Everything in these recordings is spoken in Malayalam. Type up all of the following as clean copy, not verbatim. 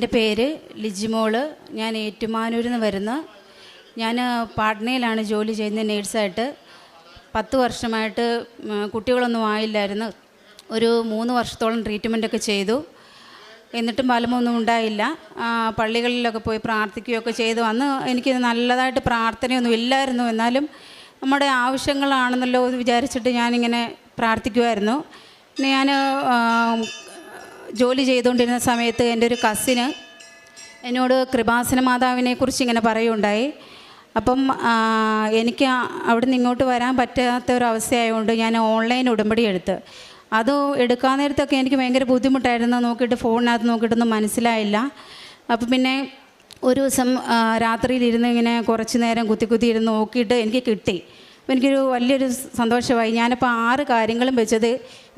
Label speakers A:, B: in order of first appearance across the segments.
A: എൻ്റെ പേര് ലിജിമോള്. ഞാൻ ഏറ്റുമാനൂരിൽ നിന്ന് വരുന്ന. ഞാൻ പാട്നയിലാണ് ജോലി ചെയ്യുന്നത് നേഴ്സായിട്ട്. 10 വർഷമായിട്ട് കുട്ടികളൊന്നും ആയില്ലായിരുന്നു. ഒരു 3 വർഷത്തോളം ട്രീറ്റ്മെൻറ്റൊക്കെ ചെയ്തു. എന്നിട്ടും ഫലമൊന്നും ഉണ്ടായില്ല. പള്ളികളിലൊക്കെ പോയി പ്രാർത്ഥിക്കുകയൊക്കെ ചെയ്തു. അന്ന് എനിക്ക് നല്ലതായിട്ട് പ്രാർത്ഥനയൊന്നും ഇല്ലായിരുന്നു. എന്നാലും നമ്മുടെ ആവശ്യങ്ങളാണെന്നല്ലോ എന്ന് വിചാരിച്ചിട്ട് ഞാനിങ്ങനെ പ്രാർത്ഥിക്കുമായിരുന്നു. പിന്നെ ഞാൻ ജോലി ചെയ്തുകൊണ്ടിരുന്ന സമയത്ത് എൻ്റെ ഒരു കസിന് എന്നോട് കൃപാസന മാതാവിനെക്കുറിച്ച് ഇങ്ങനെ പറയുകയുണ്ടായി. അപ്പം എനിക്ക് അവിടെ നിന്ന് ഇങ്ങോട്ട് വരാൻ പറ്റാത്ത ഒരു അവസ്ഥയായതുകൊണ്ട് ഞാൻ ഓൺലൈൻ ഉടമ്പടി എടുത്ത്. അത് എടുക്കാൻ നേരത്തൊക്കെ എനിക്ക് ഭയങ്കര ബുദ്ധിമുട്ടായിരുന്നു. നോക്കിയിട്ട് ഫോണിനകത്ത് നോക്കിയിട്ടൊന്നും മനസ്സിലായില്ല. അപ്പം പിന്നെ ഒരു ദിവസം രാത്രിയിലിരുന്ന് ഇങ്ങനെ കുറച്ച് നേരം കുത്തി ഇരുന്ന് നോക്കിയിട്ട് എനിക്ക് കിട്ടി. അപ്പോൾ എനിക്കൊരു വലിയൊരു സന്തോഷമായി. ഞാനിപ്പോൾ 6 കാര്യങ്ങളും വെച്ചത്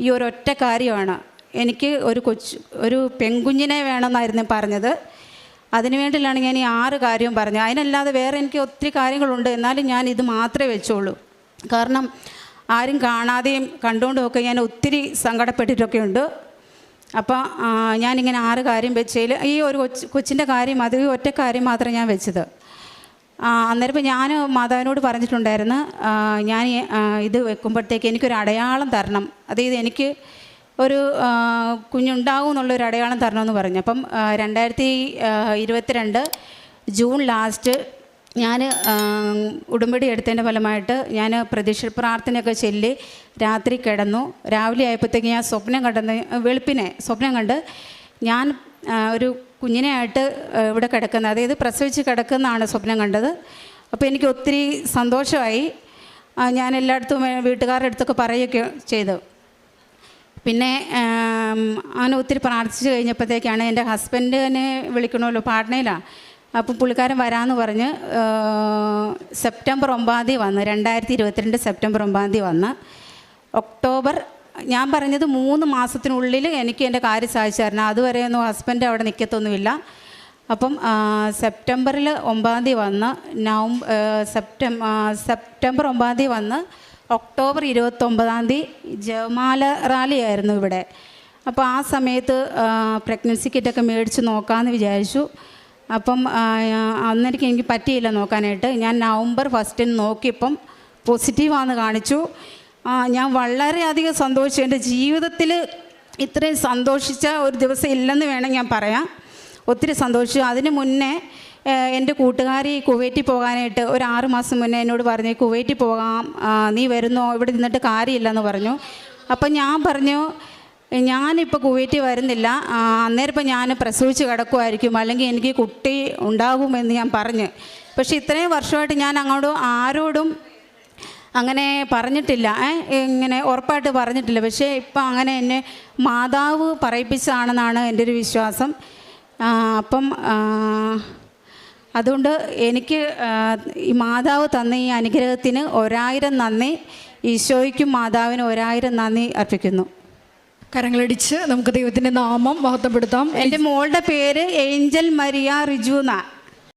A: ഈ ഒരൊറ്റ കാര്യമാണ്. എനിക്ക് ഒരു പെൺകുഞ്ഞിനെ വേണമെന്നായിരുന്നു പറഞ്ഞത്. അതിനു വേണ്ടിയിലാണ് ഞാൻ ഈ 6 കാര്യവും പറഞ്ഞത്. അതിനല്ലാതെ വേറെ എനിക്ക് ഒത്തിരി കാര്യങ്ങളുണ്ട്. എന്നാലും ഞാൻ ഇത് മാത്രമേ വെച്ചുള്ളൂ. കാരണം ആരും കാണാതെയും കണ്ടുകൊണ്ടുമൊക്കെ ഞാൻ ഒത്തിരി സങ്കടപ്പെട്ടിട്ടൊക്കെ ഉണ്ട്. അപ്പോൾ ഞാനിങ്ങനെ 6 കാര്യം വെച്ചതിൽ ഈ ഒരു കൊച്ചിൻ്റെ കാര്യം അത് ഒറ്റ കാര്യം മാത്രമേ ഞാൻ വെച്ചത്. അന്നേരം ഇപ്പോൾ ഞാൻ മാതാവിനോട് പറഞ്ഞിട്ടുണ്ടായിരുന്നു, ഞാൻ ഇത് വെക്കുമ്പോഴത്തേക്ക് എനിക്കൊരു അടയാളം തരണം. അതായത് എനിക്ക് ഒരു കുഞ്ഞുണ്ടാകും എന്നുള്ളൊരു അടയാളം തരണമെന്ന് പറഞ്ഞു. അപ്പം 2022 ജൂൺ ലാസ്റ്റ് ഞാൻ ഉടമ്പടി എടുത്തതിൻ്റെ ഫലമായിട്ട് ഞാൻ പ്രതീക്ഷ പ്രാർത്ഥനയൊക്കെ ചൊല്ലി രാത്രി കിടന്നു. രാവിലെ ആയപ്പോഴത്തേക്ക് ഞാൻ വെളുപ്പിനെ സ്വപ്നം കണ്ട് ഞാൻ ഒരു കുഞ്ഞിനെ ആയിട്ട് ഇവിടെ കിടക്കുന്നത്, അതായത് പ്രസവിച്ച് കിടക്കുന്നതാണ് സ്വപ്നം കണ്ടത്. അപ്പോൾ എനിക്ക് ഒത്തിരി സന്തോഷമായി. ഞാൻ എല്ലായിടത്തും വീട്ടുകാരുടെ അടുത്തൊക്കെ പറയുകയൊക്കെ ചെയ്തു. പിന്നെ അങ്ങനെ ഒത്തിരി പ്രാർത്ഥിച്ച് കഴിഞ്ഞപ്പോഴത്തേക്കാണ് എൻ്റെ ഹസ്ബൻഡിനെ വിളിക്കണമല്ലോ, പാട്നയിലാണ്. അപ്പം പുള്ളിക്കാരൻ വരാമെന്ന് പറഞ്ഞ് സെപ്റ്റംബർ 9 വന്ന് 2022 സെപ്റ്റംബർ 9 വന്ന് ഒക്ടോബർ ഞാൻ പറഞ്ഞത് 3 മാസത്തിനുള്ളിൽ എനിക്ക് എൻ്റെ കാര്യം സാധിച്ചു തരണം. അതുവരെയൊന്നും ഹസ്ബൻഡ് അവിടെ നിൽക്കത്തൊന്നുമില്ല. അപ്പം സെപ്റ്റംബറിൽ 9 വന്ന് സെപ്റ്റംബർ 9 വന്ന് ഒക്ടോബർ 29 ജപമാല റാലി ആയിരുന്നു ഇവിടെ. അപ്പോൾ ആ സമയത്ത് പ്രഗ്നൻസി കിറ്റൊക്കെ മേടിച്ച് നോക്കാമെന്ന് വിചാരിച്ചു. അപ്പം അന്നേരം എനിക്ക് പറ്റിയില്ല നോക്കാനായിട്ട്. ഞാൻ നവംബർ 1 നോക്കിയപ്പം പോസിറ്റീവാണെന്ന് കാണിച്ചു. ഞാൻ വളരെയധികം സന്തോഷിച്ചു. എൻ്റെ ജീവിതത്തിൽ ഇത്രയും സന്തോഷിച്ച ഒരു ദിവസം ഇല്ലെന്ന് വേണം ഞാൻ പറയാം. ഒത്തിരി സന്തോഷിച്ചു. അതിന് മുന്നേ എൻ്റെ കൂട്ടുകാരി കുവൈറ്റിൽ പോകാനായിട്ട് ഒരു 6 മാസം മുന്നേ എന്നോട് പറഞ്ഞു, കുവൈറ്റിൽ പോകാം, നീ വരുന്നോ, ഇവിടെ നിന്നിട്ട് കാര്യമില്ലെന്ന് പറഞ്ഞു. അപ്പം ഞാൻ പറഞ്ഞു, ഞാനിപ്പോൾ കുവൈറ്റിൽ വരുന്നില്ല, അന്നേരം ഇപ്പം ഞാൻ പ്രസവിച്ച് കിടക്കുമായിരിക്കും, അല്ലെങ്കിൽ എനിക്ക് കുട്ടി ഉണ്ടാകുമെന്ന് ഞാൻ പറഞ്ഞു. പക്ഷേ ഇത്രയും വർഷമായിട്ട് ഞാൻ ആരോടും അങ്ങനെ പറഞ്ഞിട്ടില്ല, ഇങ്ങനെ ഉറപ്പായിട്ട് പറഞ്ഞിട്ടില്ല. പക്ഷേ ഇപ്പം അങ്ങനെ എന്നെ മാതാവ് പറയിപ്പിച്ചതാണെന്നാണ് എൻ്റെ ഒരു വിശ്വാസം. അപ്പം അതുകൊണ്ട് എനിക്ക് ഈ മാതാവ് തന്ന ഈ അനുഗ്രഹത്തിന് 1000 നന്ദി. ഈശോയ്ക്കും മാതാവിന് 1000 നന്ദി അർപ്പിക്കുന്നു.
B: കരങ്ങളടിച്ച് നമുക്ക് ദൈവത്തിൻ്റെ നാമം മഹത്വപ്പെടുത്താം.
A: എൻ്റെ മോളുടെ പേര് ഏഞ്ചൽ മരിയ റിജു എന്നാണ്.